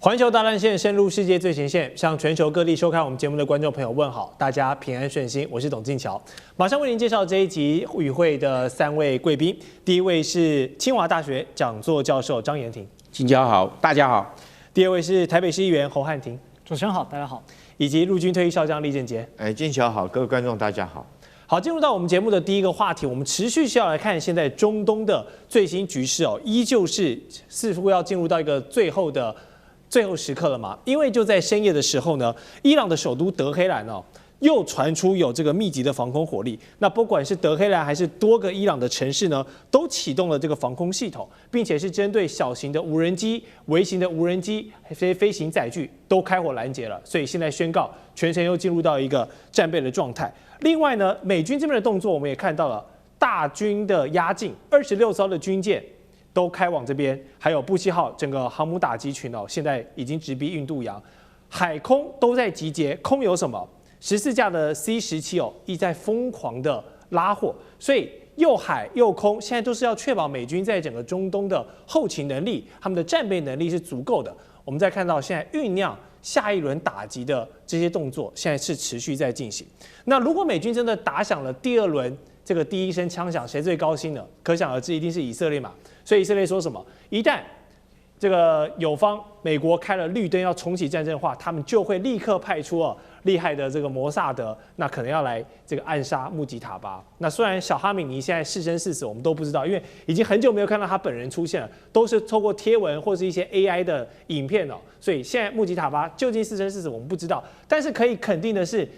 環球大戰線深入世界最前線，向全球各地收看我們節目的觀眾朋友問好，大家平安順心，我是董進橋，馬上為您介紹這一集與會的3位貴賓。第一位是清華大學講座教授張妍庭，進橋好，大家好。第二位是台北市議員侯漢廷，主持人好，大家好。以及陸軍退役少將李正傑。進橋好，各位觀眾大家好。好，進入到我們節目的第一個話題，我們持續是要來看現在中東的最新局勢哦，依舊是似乎要進入到一個最後時刻了嘛？因為就在深夜的時候呢，伊朗的首都德黑蘭哦，又傳出有这個密集的防空火力。那不管是德黑蘭還是多個伊朗的城市呢，都啟動了這個防空系統，並且是針對小型的無人機、微型的無人機、飛行載具都開火攔截了。所以現在宣告全城又進入到一個戰備的狀態。另外呢，美軍這邊的動作我們也看到了，大軍的壓境，26艘的軍艦都開往這邊，還有布希號整個航母打擊群哦，現在已經直逼印度洋，海空都在集結。空有什麼？14架的 C-17哦，一直在瘋狂的拉貨，所以又海又空，現在都是要確保美軍在整個中東的後勤能力、他們的戰備能力是足夠的。我們再看到現在醞釀下一輪打擊的這些動作，現在是持續在進行。那如果美軍真的打響了第二輪這個第一聲槍響，誰最高興呢？可想而知，一定是以色列嘛。所以以色列說什麼？一旦這個友方美國開了綠燈要重啟戰爭的話，他們就會立刻派出厲害的這個摩薩德，那可能要來這個暗殺穆吉塔巴。那雖然小哈米尼現在是生是死，我們都不知道，因為已經很久沒有看到他本人出現了，都是透過貼文或是一些 AI 的影片哦。所以現在穆吉塔巴究竟是生是死，我們不知道。但是可以肯定的是，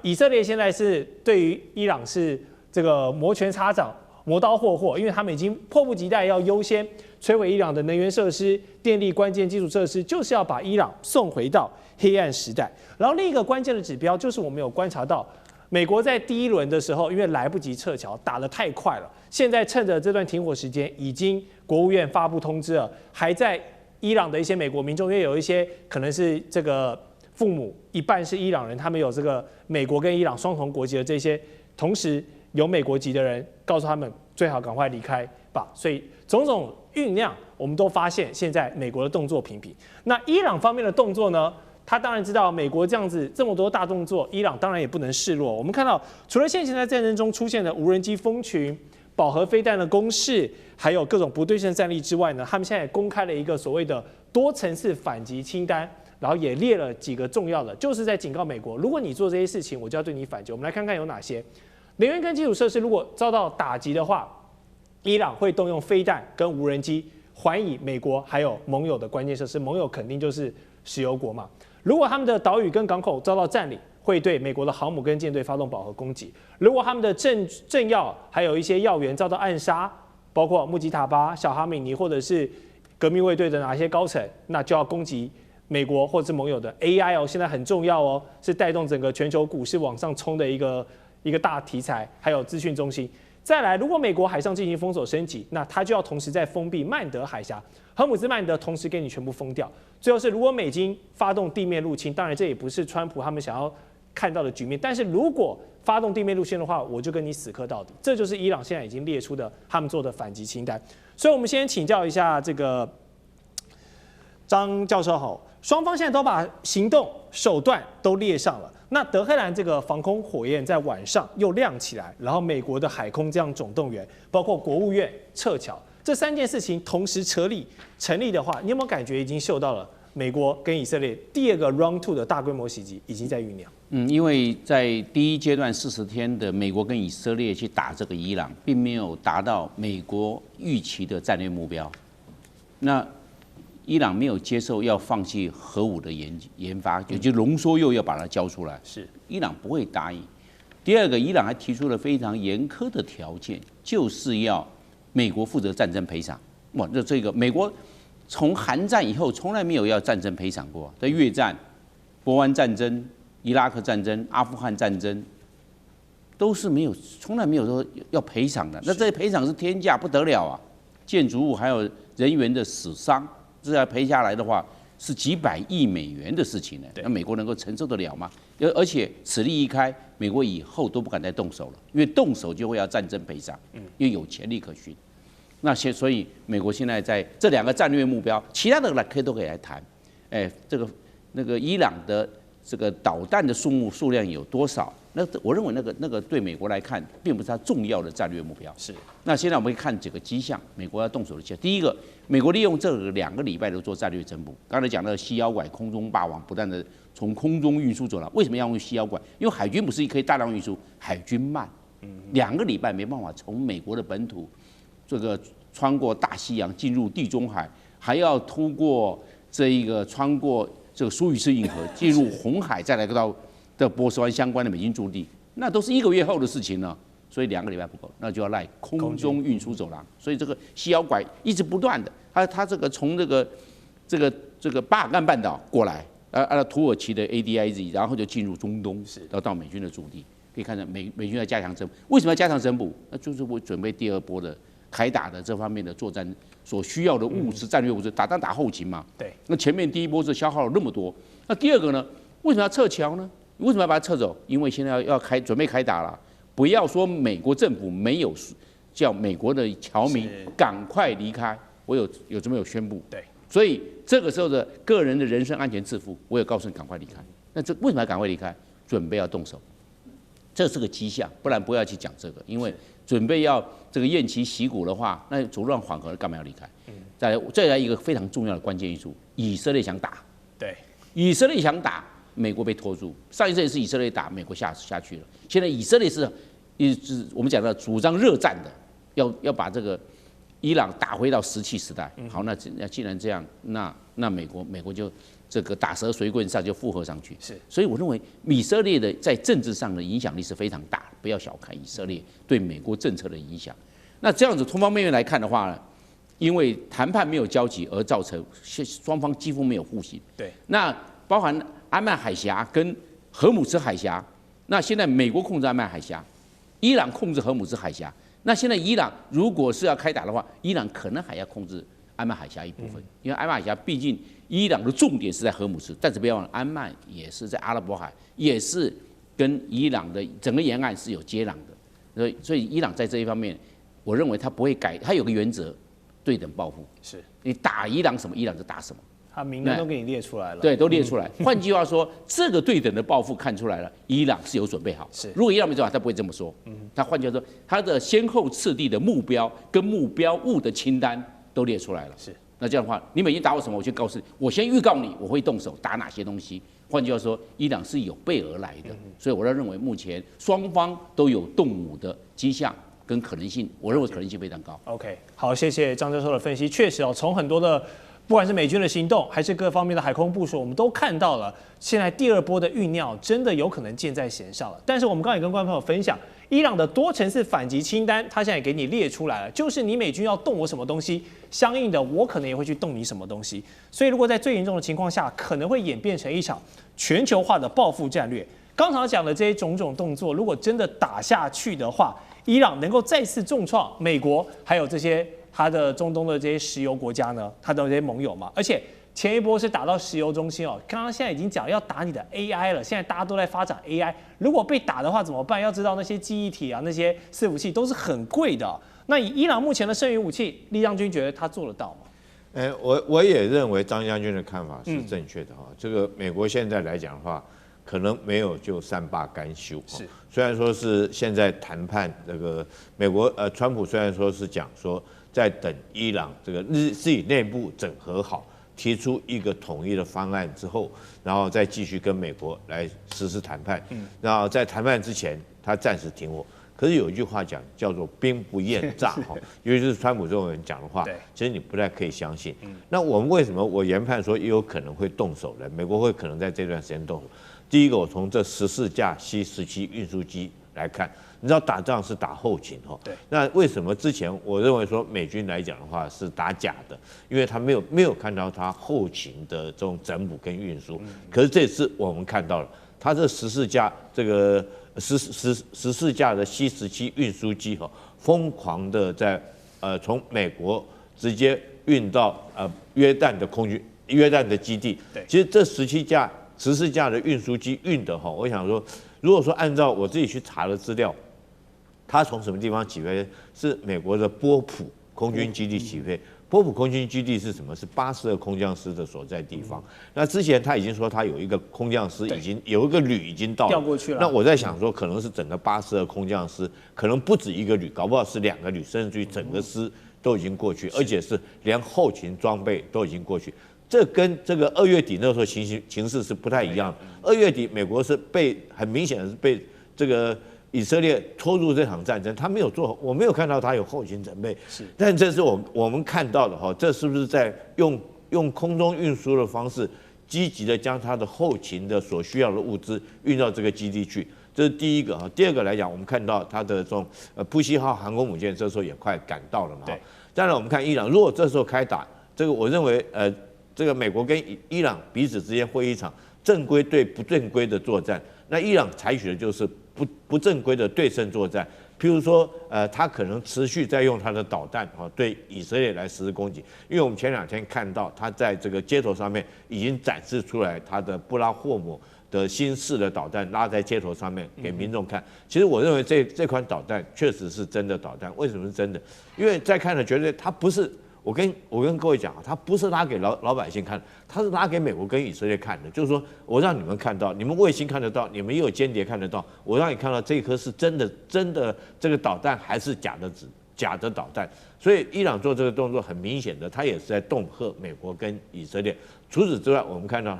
以色列現在是對於伊朗是這個摩拳擦掌、磨刀霍霍，因為他們已經迫不及待要優先摧毀伊朗的能源設施、電力關鍵基礎設施，就是要把伊朗送回到黑暗時代。然後另一個關鍵的指標就是我們有觀察到，美國在第一輪的時候，因為來不及撤僑，打得太快了，現在趁着這段停火時間，已經國務院發布通知了，還在伊朗的一些美國民眾，因為有一些可能是這個父母一半是伊朗人，他們有這個美國跟伊朗雙重國籍的這些，同時有美國籍的人，告訴他們最好趕快離開吧。所以種種醞釀，我們都發現現在美國的動作頻頻。那伊朗方面的動作呢？他當然知道美國這樣子這麼多大動作，伊朗當然也不能示弱。我們看到，除了現行在戰爭中出現的無人機蜂群、飽和飛彈的攻勢，還有各種不對稱戰力之外呢，他們現在也公開了一個所謂的多層次反擊清單，然後也列了幾個重要的，就是在警告美國，如果你做這些事情，我就要對你反擊。我們來看看有哪些。能源跟基礎設施如果遭到打擊的話，伊朗會動用飛彈跟無人機還以美國還有盟友的關鍵設施，盟友肯定就是石油國嘛。如果他們的島嶼跟港口遭到佔領，會對美國的航母跟艦隊發動飽和攻擊。如果他們的政要還有一些要員遭到暗殺，包括穆吉塔巴、小哈米尼或者是革命衛隊的哪些高層，那就要攻擊美國或者是盟友的 AI 哦，現在很重要哦，是帶動整個全球股市往上衝的一個大題材，還有資訊中心。再來，如果美國海上進行封鎖升級，那它就要同時在封閉曼德海峽、荷姆茲曼德，同時給你全部封掉。最後是，如果美軍發動地面入侵，當然這也不是川普他們想要看到的局面。但是如果發動地面入侵的話，我就跟你死磕到底。這就是伊朗現在已經列出的他們做的反擊清單。所以我們先請教一下這個張教授好，雙方現在都把行動手段都列上了。那德黑蘭這個防空火焰在晚上又亮起來，然後美國的海空這樣總動員，包括國務院撤僑，這3件事情同時成立的話，你有沒有感覺已經嗅到了美國跟以色列第2個 Round 2的大規模襲擊已經在醞釀？因為在第一階段40天的美國跟以色列去打這個伊朗，並沒有達到美國預期的戰略目標。那伊朗沒有接受要放棄核武的研發，也就濃縮鈾要把它交出來，是伊朗不會答應。第2個，伊朗還提出了非常嚴苛的條件，就是要美國負責戰爭賠償。哇，這個美國從韓戰以後從來沒有要戰爭賠償過，在越戰、波灣戰爭、伊拉克戰爭、阿富汗戰爭都是沒有，從來沒有說要賠償的。那這賠償是天價不得了啊！建築物還有人員的死傷。這要賠下來的話，是幾百億美元的事情呢。那美國能夠承受得了嗎？而且此例一開，美國以後都不敢再動手了，因為動手就會要戰爭賠償，因為有潛力可循。那所以美國現在在這2個戰略目標，其他的都可以來談。那個伊朗的這個導彈的數量有多少？那我認為那個對美國來看，並不是它重要的戰略目標。是。那現在我們可以看幾個跡象，美國要動手的跡象。第一個，美國利用這2個禮拜的做戰略整補。剛才講到西妖拐、空中霸王，不斷的從空中運輸走廊。為什麼要用西妖拐？因為海軍不是可以大量運輸，海軍慢，2個禮拜沒辦法從美國的本土這個穿過大西洋進入地中海，還要通過穿過這個蘇伊士運河進入紅海，再來到波斯灣相關的美軍駐地，那都是1個月後的事情了。所以2個禮拜不夠，那就要賴空中運輸走廊。所以這個西妖拐一直不斷的，它這個從這個巴爾幹半島過來，土耳其的 ADIZ， 然後就進入中東，然後到美軍的駐地。可以看到美軍要加強整補，為什麼要加強整補？那就是為準備第2波的開打的這方面的作戰所需要的物資、戰略物資，打後勤嘛。對。那前面第1波是消耗了那麼多，那第2個呢？為什麼要撤僑呢？為什麼要把它撤走？因為現在要準備開打了。不要說美國政府沒有叫美國的僑民趕快離開，我有準備有宣布。对。所以這個時候的個人的人身安全自負，我也告訴你趕快離開。那這為什麼要趕快離開？準備要動手，這是個跡象，不然不要去講這個。因為準備要這個偃旗息鼓的話，那阻亂緩和了，幹嘛要離開？再來一個非常重要的關鍵因素，以色列想打。對。以色列想打。美國被拖住，上一次也是以色列打，美國下去了。现在以色列是我們講的主張熱戰的，要把這個伊朗打回到石器時代。好，那既然這樣，那美國就這個打蛇隨棍上就附和上去。是，所以我認為以色列的在政治上的影響力是非常大的，不要小看以色列對美國政策的影響。那這樣子方方面面來看的話呢，因為談判沒有交集而造成雙方幾乎沒有互信。對，那包含安曼海峽跟荷姆斯海峽，那現在美國控制安曼海峽，伊朗控制荷姆斯海峽。那現在伊朗如果是要開打的話，伊朗可能還要控制安曼海峽一部分，因為安曼海峽畢竟伊朗的重點是在荷姆斯，但是不要忘了，安曼也是在阿拉伯海，也是跟伊朗的整個沿岸是有接壤的。所以伊朗在這一方面，我認為他不會改，他有個原則，對等報復。是你打伊朗什麼，伊朗就打什麼。他名單都給你列出來了，對，都列出來。換句話說，這個对等的報復看出來了，伊朗是有準備好。是，如果伊朗沒準備好，他不會這麼說。他換句話說，他的先後次第的目標跟目標物的清單都列出來了。是，那這樣的話，你美軍打我什麼，我先告訴你，我先預告你，我會動手打哪些東西。換句話說，伊朗是有備而來的，所以我認為目前雙方都有動武的跡象跟可能性，我認為可能性非常高。OK， 好，謝謝張教授的分析。確實哦，從很多的不管是美軍的行動，還是各方面的海空部署，我們都看到了，現在第二波的醞釀真的有可能箭在弦上了。但是我們剛才也跟觀眾朋友分享，伊朗的多層次反擊清單，他現在也給你列出來了，就是你美軍要動我什麼東西，相應的我可能也會去動你什麼東西。所以如果在最嚴重的情況下，可能會演變成一場全球化的報復戰略。剛才講的這些種種動作，如果真的打下去的話，伊朗能夠再次重創美國，還有這些他的中東的這些石油國家呢，他的這些盟友嘛。而且前一波是打到石油中心哦，剛剛現在已經講要打你的 AI 了，現在大家都在發展 AI， 如果被打的話怎麼辦？要知道那些記憶體啊，那些伺服器都是很貴的。那以伊朗目前的剩餘武器，李將軍覺得他做得到嗎？我也認為張將軍的看法是正確的哈。這個美國現在來講的話，可能沒有就善罷甘休。是，雖然說是現在談判，這個美國川普雖然說是講說在等伊朗這個自己內部整合好，提出一個統一的方案之後，然後再繼續跟美國來實施談判。然後在談判之前，他暫時停火。可是有一句話講叫做兵不厭詐哈，尤其是川普這種人講的話，其實你不太可以相信。那我們為什麼我研判說也有可能會動手呢？美國會可能在這段時間動手。第一個，我從這14架 C-17運輸機來看，你知道打仗是打後勤哈。對。那為什麼之前我認為說美軍來講的話是打假的？因為他沒有看到他後勤的這種整補跟運輸。可是這次我們看到了，他這14架這個14架的 C-17運輸機哈，瘋狂的在從美國直接運到約旦的基地。對。其實這14架的運輸機運的哈，我想說，如果說按照我自己去查的資料，它從什麼地方起飛？是美國的波普空軍基地起飛。波普空軍基地是什麼？是82空降師的所在地方。那之前他已經說他有一個空降師已經有一個旅已經到了，調過去了。那我在想說，可能是整個82空降師，可能不止一個旅，搞不好是2個旅，甚至於整個師都已經過去，而且是連後勤装備都已經過去。這跟這個2月底那時候情勢是不太一樣的。2月底美國是很明顯的是被這個以色列拖入這場戰爭，他沒有做，我沒有看到他有後勤準備。但這是我們看到的哈，這是不是在用空中運輸的方式，積極的將他的後勤的所需要的物資運到這個基地去？這是第一個哈。第二個來講，我們看到他的這種布希號航空母艦這時候也快趕到了嘛。當然我們看伊朗，如果這時候開打，這個我認為這個美國跟伊朗彼此之間會一場正規對不正規的作戰。那伊朗採取的就是不正規的對稱作戰，譬如說，他可能持續在用他的導彈對以色列來實施攻擊。因為我們前2天看到他在這個街頭上面已經展示出來他的布拉霍姆的新式的導彈拉在街頭上面給民眾看。其實我認為這款導彈確實是真的導彈。為什麼是真的？因為在看了覺得它不是。我跟各位講啊，他不是拉給老百姓看，他是拉給美國跟以色列看的。就是說我讓你們看到，你們衛星看得到，你們也有間諜看得到，我讓你看到這一顆是真的這個導彈還是假的導彈。所以伊朗做這個動作很明顯的，他也是在恫嚇美國跟以色列。除此之外，我們看到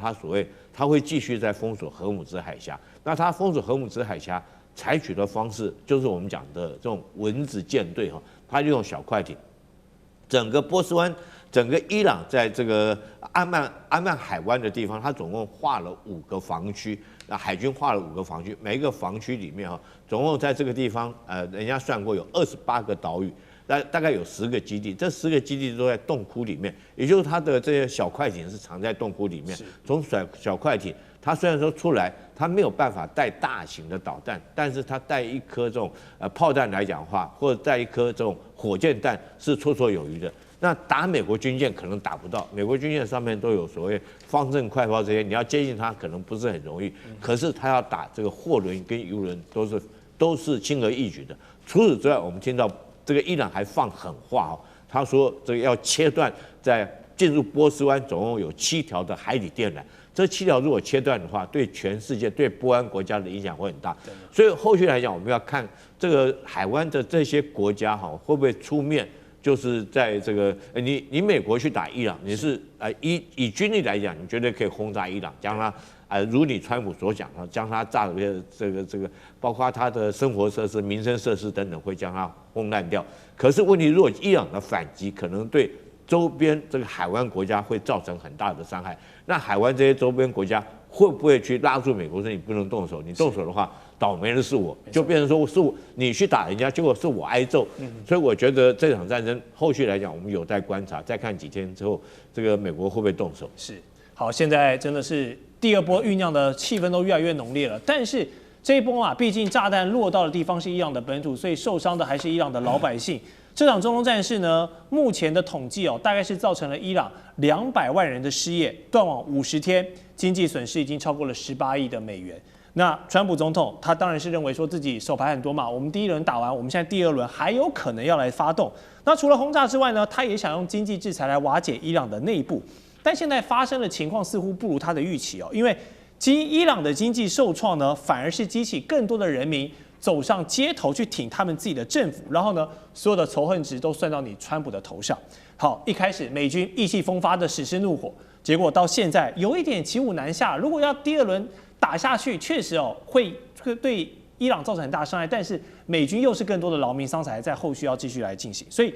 他會繼續在封鎖荷姆茲海峽。那他封鎖荷姆茲海峽採取的方式，就是我們講的這種蚊子艦隊哈，他就用小快艇。整個波斯灣，整個伊朗在這個阿曼海灣的地方，它總共劃了5個防區，那海軍劃了5個防區，每一個防區裡面哈，總共在這個地方，人家算過有28個島嶼，大概有10個基地，這10個基地都在洞窟裡面，也就是它的這些小快艇是藏在洞窟裡面。從小快艇，它雖然說出來，它沒有辦法帶大型的導彈，但是它帶一顆這種炮彈來講的話，或者帶一顆這種火箭彈是綽綽有餘的。那打美國軍艦可能打不到，美國軍艦上面都有所謂方陣快炮這些，你要接近它可能不是很容易。可是它要打這個貨輪跟油輪都是輕而易舉的。除此之外，我們聽到這個伊朗還放狠話哦，他說這個要切斷在進入波斯灣總共有7條的海底電纜。這7條如果切斷的話，對全世界、對波灣國家的影響會很大。所以後續來講，我們要看這個海灣的這些國家哈，會不會出面，就是在這個你美國去打伊朗，你是以軍力來講，你絕對可以轟炸伊朗，將它如你川普所講的，將它炸的這個，包括它的生活設施、民生設施等等，會將它轟爛掉。可是問題，如果伊朗的反擊可能對周邊這個海灣國家會造成很大的傷害，那海灣這些周邊國家會不會去拉住美國說你不能動手？你動手的話，倒霉的是我，就變成說是我你去打人家，結果是我挨揍。所以我覺得這場戰爭後續來講，我們有待觀察，再看幾天之後，這個美國會不會動手？是，好，現在真的是第2波醞釀的氣氛都越來越濃烈了，但是這一波啊，畢竟炸彈落到的地方是伊朗的本土，所以受傷的還是伊朗的老百姓。這場中東戰事呢，目前的統計大概是造成了伊朗200萬人的失業，斷網50天，經濟損失已經超過了18億的美元。那川普總統他當然是認為說自己手牌很多嘛，我們第1輪打完，我們現在第2輪還有可能要來發動。那除了轟炸之外呢，他也想用經濟制裁來瓦解伊朗的內部。但現在發生的情況似乎不如他的預期因為伊朗的經濟受創呢，反而是激起更多的人民走上街頭去挺他們自己的政府，然後呢，所有的仇恨值都算到你川普的頭上。好，一開始美軍意氣風發的實施怒火，結果到現在有一點騎虎難下。如果要第2輪打下去，確實會對伊朗造成很大傷害，但是美軍又是更多的勞民傷財，在後續要繼續來進行。所以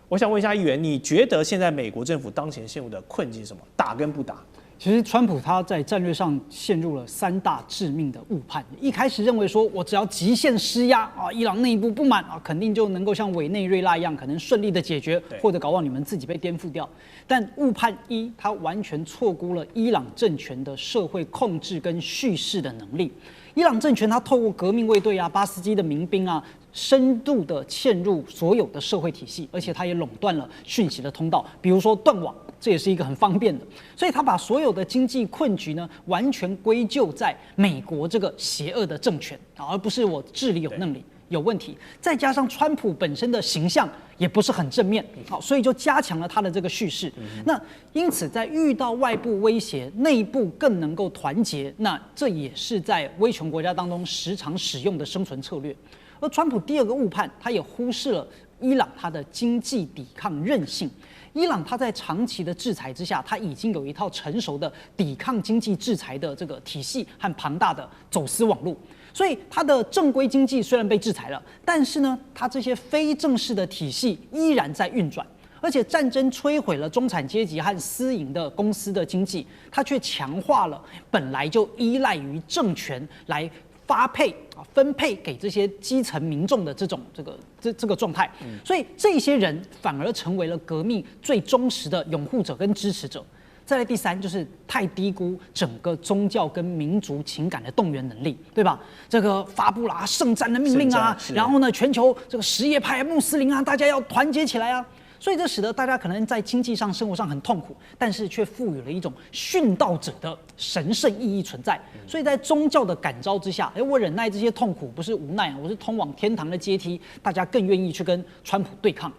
我想問一下議員，你覺得現在美國政府當前陷入的困境是什麼？打跟不打？其實川普他在戰略上陷入了3大致命的誤判。一開始認為說，我只要極限施壓啊，伊朗內部不滿啊，肯定就能夠像委內瑞拉一樣，可能順利的解決，或者搞到你們自己被顛覆掉。但誤判1，他完全錯估了伊朗政權的社會控制跟敘事的能力。伊朗政權他透過革命衛隊啊、巴斯基的民兵啊，深度的嵌入所有的社會體系，而且他也壟斷了訊息的通道，比如說斷網。這也是一個很方便的，所以他把所有的經濟困局呢，完全歸咎在美國這個邪惡的政權，而不是我治理有能力。有問題，再加上川普本身的形象也不是很正面，好，所以就加強了他的这個敘事。那因此，在遇到外部威脅，內部更能夠團結，那這也是在威權國家當中時常使用的生存策略。而川普第二個誤判，他也忽視了伊朗它的經濟抵抗韌性。伊朗它在長期的制裁之下，它已經有一套成熟的抵抗經濟制裁的這個體系和龐大的走私網絡。所以它的正規經濟雖然被制裁了，但是呢，它這些非正式的體系依然在運轉。而且戰爭摧毀了中產階級和私營的公司的經濟，它卻強化了本來就依賴於政權來發配分配給這些基層民眾的這種這個狀態。所以這些人反而成為了革命最忠實的擁護者跟支持者。再來第三，就是太低估整個宗教跟民族情感的動員能力，對吧？這個發布了聖戰的命令啊，然後呢，全球這個什葉派穆斯林啊，大家要團結起來啊。所以這使得大家可能在經濟上、生活上很痛苦，但是卻賦予了一種殉道者的神聖意義存在。所以在宗教的感召之下，我忍耐這些痛苦不是無奈啊，我是通往天堂的階梯，大家更願意去跟川普對抗。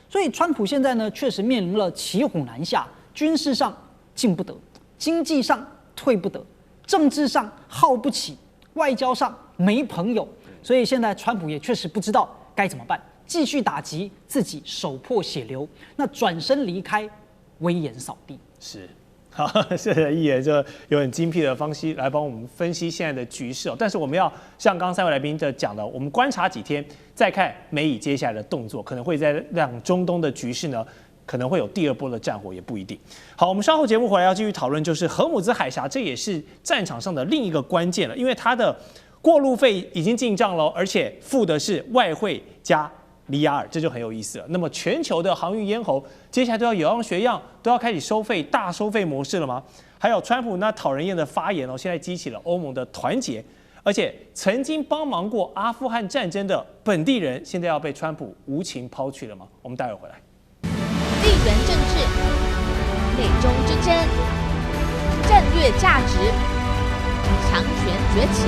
所以川普現在呢，確實面臨了騎虎難下，軍事上進不得，經濟上退不得，政治上耗不起，外交上沒朋友。所以現在川普也確實不知道該怎麼辦。繼續打擊自己，手破血流，那轉身離開，威嚴掃地。是，好，謝謝一言，就有很精闢的方式來幫我們分析現在的局勢哦。但是我們要像剛剛三位來賓的講的，我們觀察幾天，再看美以接下來的動作，可能會在讓中東的局勢呢，可能會有第二波的戰火，也不一定。好，我們稍後節目回來要繼續討論，就是荷姆茲海峽，這也是戰場上的另一個關鍵了，因為它的過路費已經進賬了，而且付的是外匯加里亞爾，這就很有意思了。那麼全球的航運咽喉接下來都要有樣學樣，都要開始收費，大收費模式了嗎？還有川普那討人厭的發言哦，現在激起了歐盟的團結，而且曾經幫忙過阿富汗戰爭的本地人，現在要被川普無情拋棄了嗎？我們待會回來。地緣政治、美中之爭、戰略價值、強權崛起、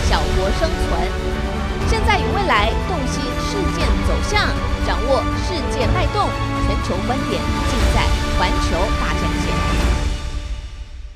小國生存。現在與未來，洞悉事件走向，掌握世界脈動，全球觀點盡在環球大戰。